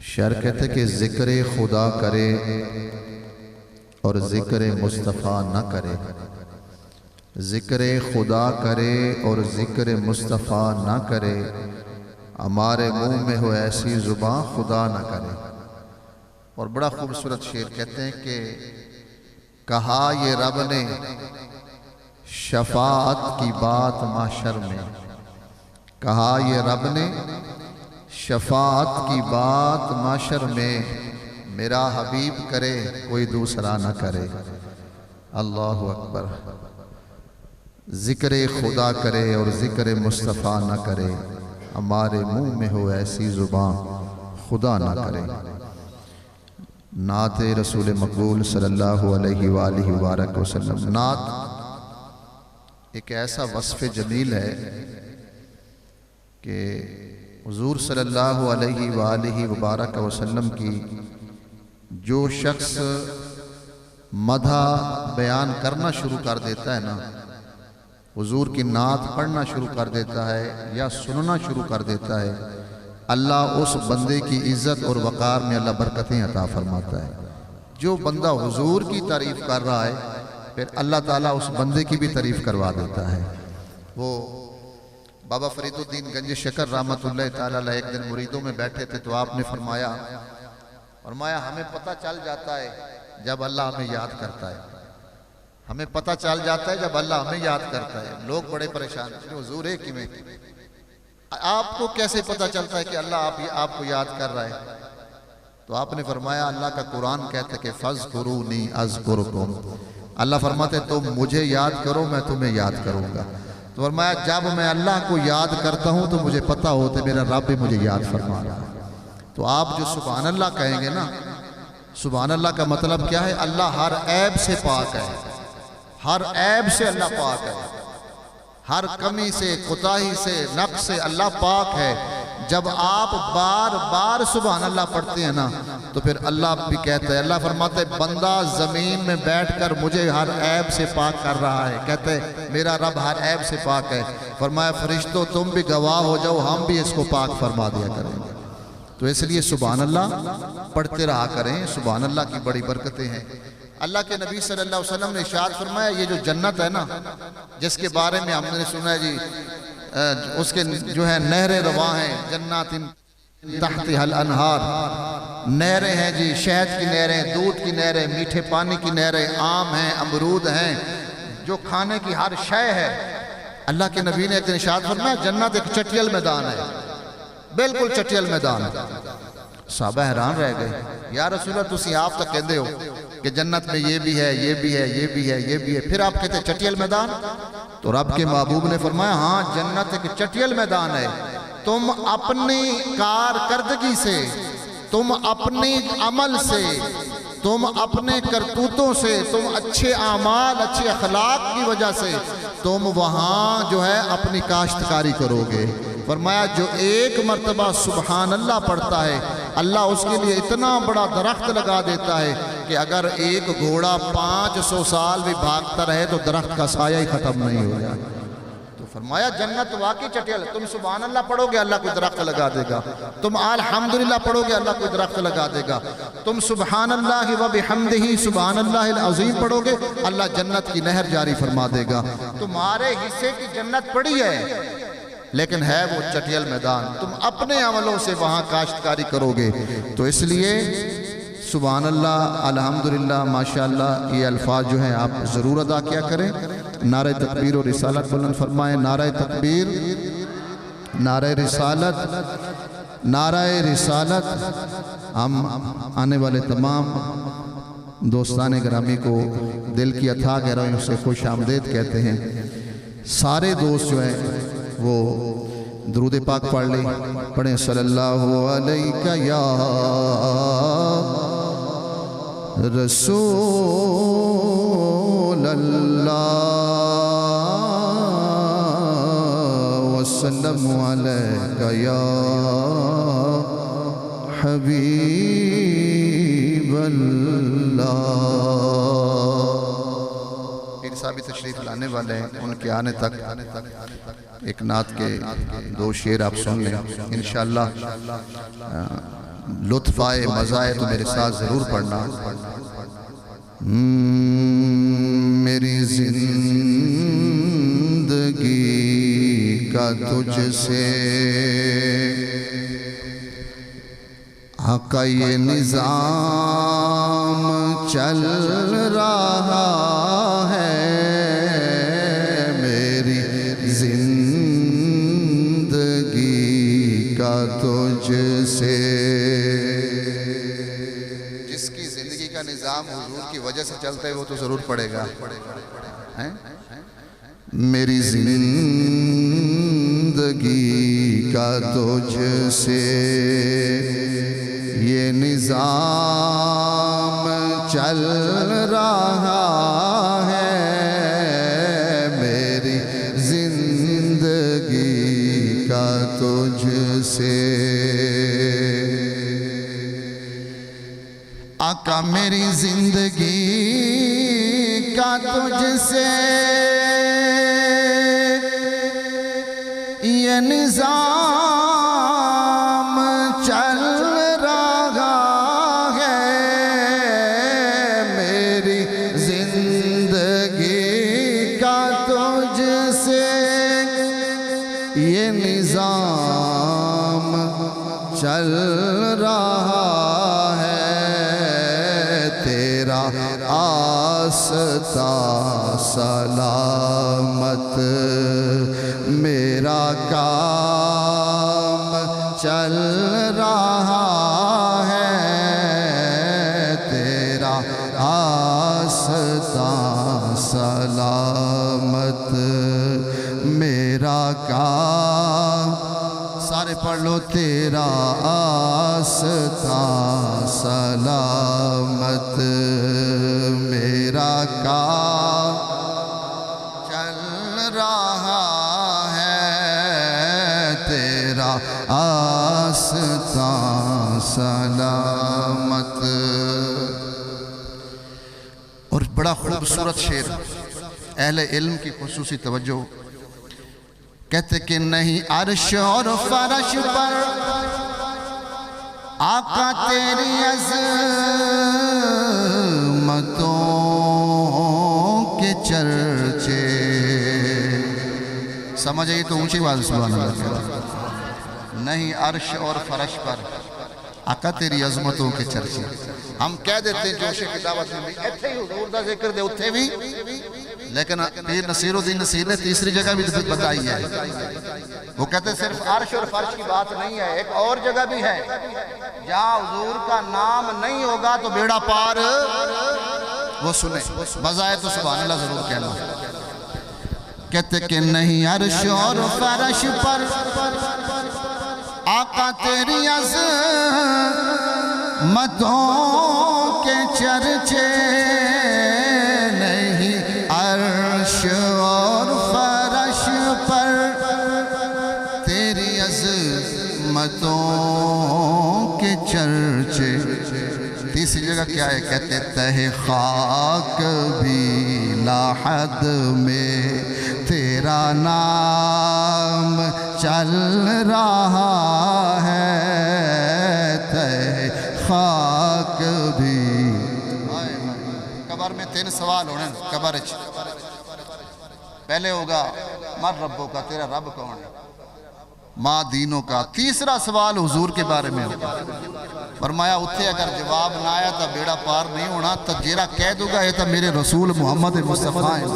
شعر کہتے کہ ذکر خدا کرے اور ذکر مصطفیٰ نہ کرے، ذکر خدا کرے اور ذکر مصطفیٰ نہ کرے، ہمارے منہ میں ہو ایسی زبان خدا نہ کرے۔ اور بڑا خوبصورت شعر کہتے ہیں کہ کہا یہ رب نے شفاعت کی بات محشر میں، کہا یہ رب نے شفاعت کی بات محشر میں، میرا حبیب کرے کوئی دوسرا نہ کرے۔ اللہ اکبر۔ ذکر خدا کرے اور ذکر مصطفیٰ نہ کرے، ہمارے منہ میں ہو ایسی زبان خدا نہ کرے۔ نعت رسول مقبول صلی اللہ علیہ وآلہ وبارک وسلم۔ نعت ایک ایسا وصف جمیل ہے کہ حضور صلی اللہ علیہ وآلہ وبارک وسلم کی جو شخص مدح بیان کرنا شروع کر دیتا ہے نا، حضور کی نعت پڑھنا شروع کر دیتا ہے یا سننا شروع کر دیتا ہے، اللہ اس بندے کی عزت اور وقار میں اللہ برکتیں عطا فرماتا ہے۔ جو بندہ حضور کی تعریف کر رہا ہے پھر اللہ تعالیٰ اس بندے کی بھی تعریف کروا دیتا ہے۔ وہ بابا فرید الدین گنج شکر رحمت اللہ تعالیٰ علیہ ایک دن مریدوں میں بیٹھے تھے تو آپ نے فرمایا ہمیں پتہ چل جاتا ہے جب اللہ ہمیں یاد کرتا ہے، ہمیں پتہ چل جاتا ہے جب اللہ ہمیں یاد کرتا ہے۔ لوگ بڑے پریشان ہیں، حضور ہے کہ میں آپ کو کیسے پتہ چلتا ہے کہ اللہ آپ کو یاد کر رہا ہے؟ تو آپ نے فرمایا اللہ کا قرآن کہتا ہے کہ فَاذْكُرُونِي أَذْكُرْكُمْ، اللہ فرماتے تم مجھے یاد کرو میں تمہیں یاد کروں گا۔ تو فرمایا جب میں اللہ کو یاد کرتا ہوں تو مجھے پتہ ہوتا ہے میرا رب بھی مجھے یاد فرما رہا ہے۔ تو آپ جو سبحان اللہ کہیں گے نا، سبحان اللہ کا مطلب کیا ہے؟ اللہ ہر عیب سے پاک ہے، ہر عیب سے اللہ پاک ہے، ہر کمی سے کوتاہی سے نقص سے اللہ پاک ہے۔ جب آپ بار بار سبحان اللہ پڑھتے ہیں نا تو پھر اللہ بھی کہتا ہے، اللہ فرماتے ہیں بندہ زمین میں بیٹھ کر مجھے ہر عیب سے پاک کر رہا ہے، کہتے ہیں میرا رب ہر عیب سے پاک ہے۔ فرمایا فرشتوں تم بھی گواہ ہو جاؤ، ہم بھی اس کو پاک فرما دیا کریں گے۔ تو اس لیے سبحان اللہ پڑھتے رہا کریں، سبحان اللہ کی بڑی برکتیں ہیں۔ اللہ کے نبی صلی اللہ علیہ وسلم نے ارشاد فرمایا یہ جو جنت ہے نا جس کے بارے میں ہم نے سنا ہے جی، اس کے جو ہے نہریں رواں ہیں، جنات تحتها الانہار، نہریں ہیں جی، شہد کی نہریں، دودھ کی نہریں، میٹھے پانی کی نہریں، آم ہیں، امرود ہیں، جو کھانے کی ہر شے ہے۔ اللہ کے نبی نے ایک ارشاد فرمایا جنت ایک چٹیل میدان ہے، بالکل چٹیل میدان ہے۔ صحابہ حیران رہ گئے، یا رسول اللہ تسی آپ تک کہندے ہو کہ جنت میں یہ بھی ہے، یہ بھی ہے، یہ بھی ہے، یہ بھی ہے، پھر آپ کہتے ہیں چٹیل میدان؟ تو رب کے محبوب نے فرمایا ہاں جنت ایک چٹیل میدان ہے، تم اپنی کارکردگی سے، تم اپنی عمل سے، تم اپنے کرتوتوں سے، تم اچھے اعمال اچھے اخلاق کی وجہ سے تم وہاں جو ہے اپنی کاشتکاری کرو گے۔ فرمایا جو ایک مرتبہ سبحان اللہ پڑھتا ہے اللہ اس کے لیے اتنا بڑا درخت لگا دیتا ہے کہ اگر ایک گھوڑا 500 سال بھی بھاگتا رہے تو درخت کا سایہ ہی ختم نہیں ہو جائے۔ تو فرمایا جنت واقعی چٹیل، تم سبحان اللہ پڑھو گے اللہ کوئی درخت لگا دے گا، تم الحمدللہ پڑھو گے اللہ کوئی درخت لگا دے گا، تم سبحان اللہ و بحمدہ سبحان اللہ العظیم پڑھو گے اللہ جنت کی نہر جاری فرما دے گا۔ تمہارے حصے کی جنت پڑی ہے لیکن ہے وہ چٹیل میدان، تم اپنے عملوں سے وہاں کاشتکاری کرو گے۔ تو اس لیے سبحان اللہ الحمدللہ ماشاءاللہ یہ الفاظ جو ہیں آپ ضرور ادا کیا کریں۔ نعرہ تکبیر و رسالت بلند فرمائیں، نعرہ تکبیر، نعرہ رسالت، نعرہ رسالت۔ ہم آنے والے تمام دوستان گرامی کو دل کی اتھاہ گہرائیوں سے خوش آمدید کہتے ہیں۔ سارے دوست جو ہیں وہ درود پاک پڑھ لیں، پڑھیں صلی اللہ علیہ یا رسول اللہ وسلم علیہ یا حبیب اللہ۔ صاحب تشریف لانے والے ہیں، ان کے آنے تک ایک نعت کے 2 شعر آپ سن لیں انشاءاللہ۔ لطف آئے مزہ آئے تو میرے ساتھ ضرور پڑھنا۔ میری زندگی کا تجھ سے آقا یہ نظام چل رہا ہے، میری زندگی کا تجھ سے۔ جس کی زندگی کا نظام حضور کی وجہ سے چلتا ہے وہ تو ضرور پڑے گا۔ میری زندگی کا تجھ سے یہ نظام چل رہا ہے، میری زندگی کا تجھ سے۔ آقا میری زندگی کا تجھ سے یہ نظام چل رہا ہے، میری زندگی کا تجھ سے یہ نظام چل رہا ہے، تیرا آستہ سلامت میرا کام چل رہا ہے، تیرا آستہ سلامت میرا کام، سارے پڑھ لو، تیرا آستہ سلامت میرا کام چل رہا ہے، تیرا آستہ سلامت۔ اور بڑا خوبصورت شعر، اہل علم کی خصوصی توجہ، کہتے کہ نہیں عرش اور فرش پر آقا تیری عظمتوں کے چرچے، سمجھ آئی تو اونچی بات سبحان اللہ۔ نہیں عرش اور فرش پر آقا تیری عظمتوں کے چرچے، ہم کہہ دیتے ہیں جوش کی دعوت میں بھی ایتھے ہی حضور دا ذکر دے اتھے بھی، لیکن پیر نصیر الدین نصیر نے تیسری جگہ بھی بتائی ہے، وہ کہتے ہیں صرف عرش اور فرش کی بات نہیں ہے، ایک اور جگہ بھی ہے جہاں حضور کا نام نہیں ہوگا تو بیڑا پار وہ سنیں، بظاہر تو سبحان اللہ ضرور کہنا۔ کہتے کہ نہیں عرش اور فرش پر آقا تیری عظمتوں کے چرچے، نہیں عرش اور فرش پر تیری عظمتوں کے چرچے۔ تیسری جگہ کیا ہے؟ کہتے تہ خاک بھی لاحد میں تیرا نام چل رہا ہے، تہ خاک بھی۔ قبر میں 3 سوال ہونے، قبر پہلے ہوگا مر ربوں کا، تیرا رب کون ہے، ماں دینوں کا۔ تیسرا سوال حضور کے بارے میں ہوگا، فرمایا اتھے اگر جواب نہ آیا تو بیڑا پار نہیں ہونا، تو جیرا کہہ دوں گا یہ تو میرے رسول محمد مصطفیٰ ہیں۔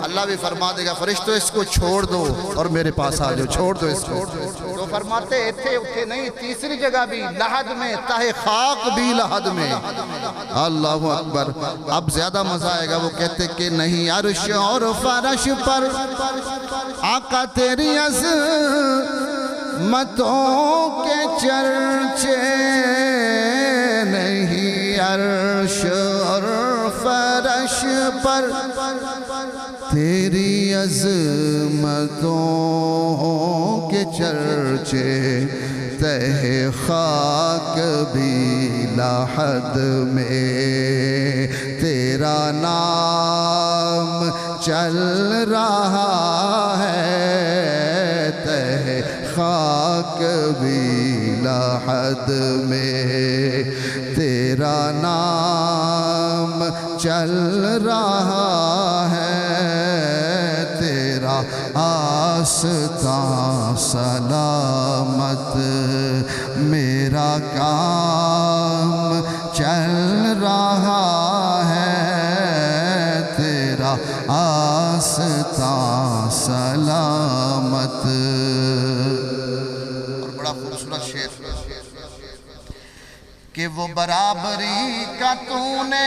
اللہ بھی فرما دے گا فرشتوں اس کو چھوڑ دو اور میرے پاس آ جاؤ، چھوڑ دو اس کو۔ تو فرماتے اتھے اتھے نہیں، تیسری جگہ بھی لحد میں، تہ خاک بھی لحد میں۔ اللہ اکبر، اب زیادہ مزہ آئے گا۔ وہ کہتے کہ نہیں عرش اور فرش پر آقا تیری عظمتوں کے چرچے، نہیں عرش اور فرش پر تیری عظمتوں کے چرچے، تہ خاک بھی لاحد میں تیرا نام چل رہا ہے، تہ خاک بھی لحد میں تیرا نام چل رہا ہے، تیرا آستاں سلامت، میرا کام چل رہا ہے، تیرا آستاں سلامت۔ اور بڑا خوبصورت شعر کہ وہ برابری کا تو نے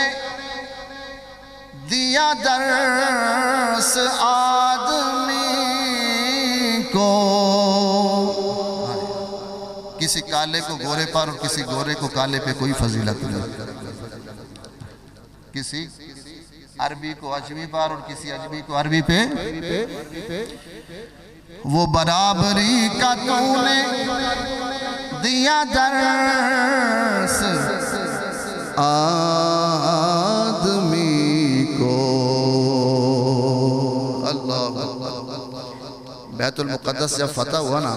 دیا درس آدمی کو، کسی کالے کو گورے پر اور کسی گورے کو کالے پہ کوئی فضیلت نہیں، کسی عربی کو عجمی پر اور کسی عجمی کو عربی پہ، وہ برابری کا تو نے دیا درس آدمی کو۔ اللہ بیت المقدس جب فتح ہوا نا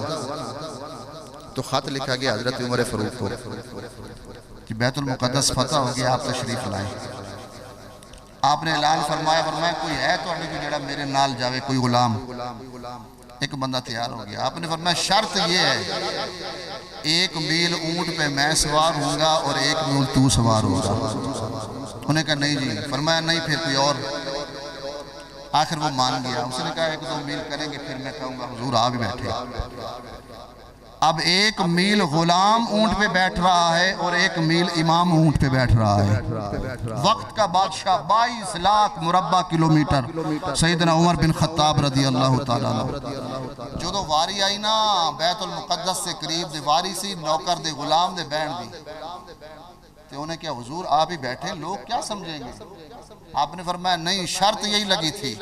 تو خط لکھا گیا حضرت عمر فاروق کو کہ بیت المقدس فتح ہو گیا، آپ تشریف لائیں۔ آپ نے اعلان فرمایا کوئی ہے تو جڑا میرے نال جاوے، کوئی غلام۔ ایک بندہ تیار ہو گیا۔ آپ نے فرمایا شرط یہ ہے 1 میل اونٹ پہ میں سوار ہوں گا اور 1 میل تو سوار ہوگا۔ انہوں نے کہا نہیں جی۔ فرمایا نہیں پھر کوئی اور۔ آخر وہ مان گیا۔ اس نے کہا 1-2 میل کریں گے پھر میں کہوں گا حضور آپ بھی بیٹھے۔ اب 1 میل غلام اونٹ پہ بیٹھ رہا ہے اور 1 میل امام اونٹ پہ بیٹھ رہا ہے۔ وقت کا بادشاہ 22 لاکھ مربع کلومیٹر سیدنا عمر بن خطاب رضی اللہ تعالیٰ عنہ۔ جو دو واری آئی نا بیت المقدس سے قریب دے واری سی، نوکر دے غلام دے بین دی، تو انہیں کیا حضور آپ ہی بیٹھے، لوگ کیا سمجھیں گے؟ آپ نے فرمایا نہیں، شرط یہی لگی تھی۔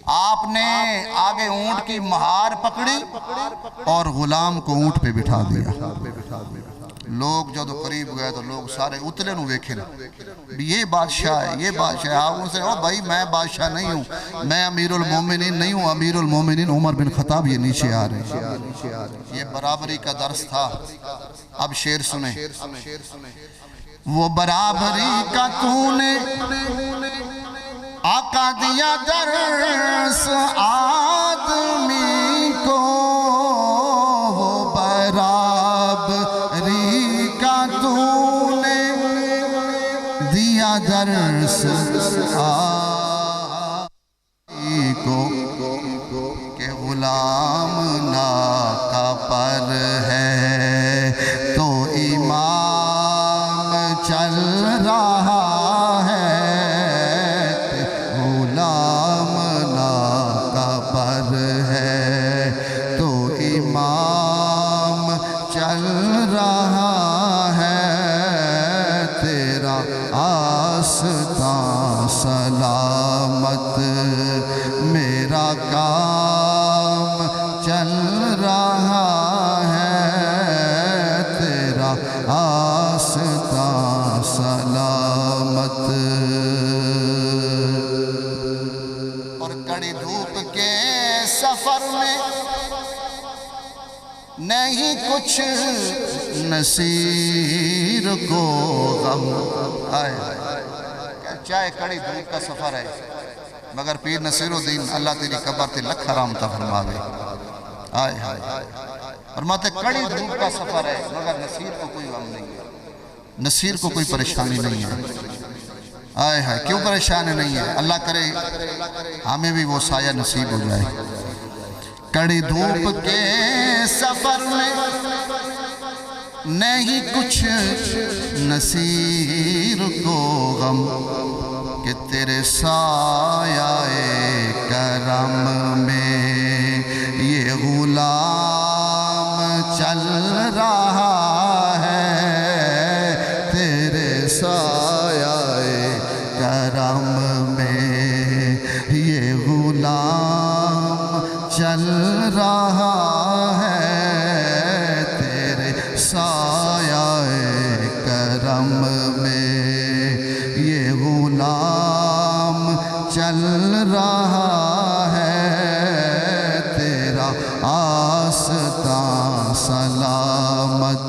آپ نے آگے اونٹ کی مہار پکڑی اور غلام کو اونٹ پہ بٹھا دیا۔ لوگ جو قریب گئے تو لوگ سارے اتلے نو ویکھے یہ بادشاہ ہے، یہ بادشاہ ہے۔ آپ ان سے او بھائی میں بادشاہ نہیں ہوں، میں امیر المومنین نہیں ہوں، امیر المومنین عمر بن خطاب یہ نیچے آ رہے ہیں۔ یہ برابری کا درس تھا۔ اب شعر سنیں۔ وہ برابری کا تو نے آقا دیا درس آدمی کو، وہ برابری کا تو نے دیا درس آدمی کو کہ غلام ناقہ پر ہے تو امام چل رہا ہے، غلام ناقہ پر ہے تو امام چل رہا ہے، تیرا آستاں سلامت، میرا کام چل رہا ہے، تیرا آستاں سلامت۔ اور کڑی دھوپ کے سفر میں نہیں کچھ نصیر کو غم، چاہے کڑی دھوپ کا سفر ہے مگر پیر نصیر الدین اللہ تیری قبر تے لکھ حرامتا فرماوے۔ آئے آئے فرماتے کڑی دھوپ کا سفر ہے مگر نصیر کو کوئی غم نہیں ہے، نصیر کو کوئی پریشانی نہیں ہے۔ آئے ہائے کیوں پریشانی نہیں ہے؟ اللہ کرے ہمیں بھی وہ سایہ نصیب ہو جائے۔ کڑی دھوپ کے سفر میں نہیں کچھ نصیر کو غم، کہ تیرے سایہ کرم میں یہ غلام چل رہا ہے، تیرے سایہ کرم میں یہ غلام چل رہا ہے، تیرے سایہ کرم میں یہ غلام چل رہا ہے، تیرا آستاں سلامت،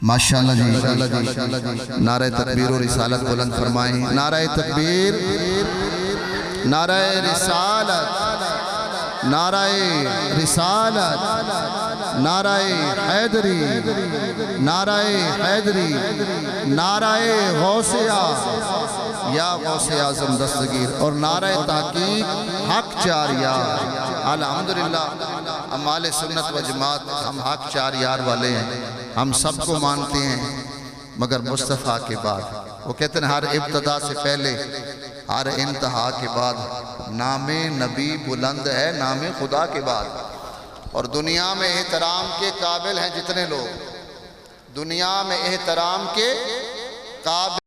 ماشاءاللہ جی، نعرہ تکبیر و رسالت بلند فرمائیں. نعرہ تکبیر، نعرہ رسالت، نعرہ رسالت، نعرہ حیدری، نعرہ حیدری، نعرہ غوث یا غوث اعظم دستگیر، اور نعرہ تحقیق حق چار یار. الحمدللہ ہم اہل سنت و جماعت، ہم حق چار یار والے ہیں، ہم سب کو مانتے ہیں مگر مصطفیٰ کے بعد. وہ کہتے ہیں ہر ابتدا سے پہلے ہر انتہا کے بعد نام نبی بلند ہے نام خدا کے بعد. اور دنیا میں احترام کے قابل ہیں جتنے لوگ، دنیا میں احترام کے قابل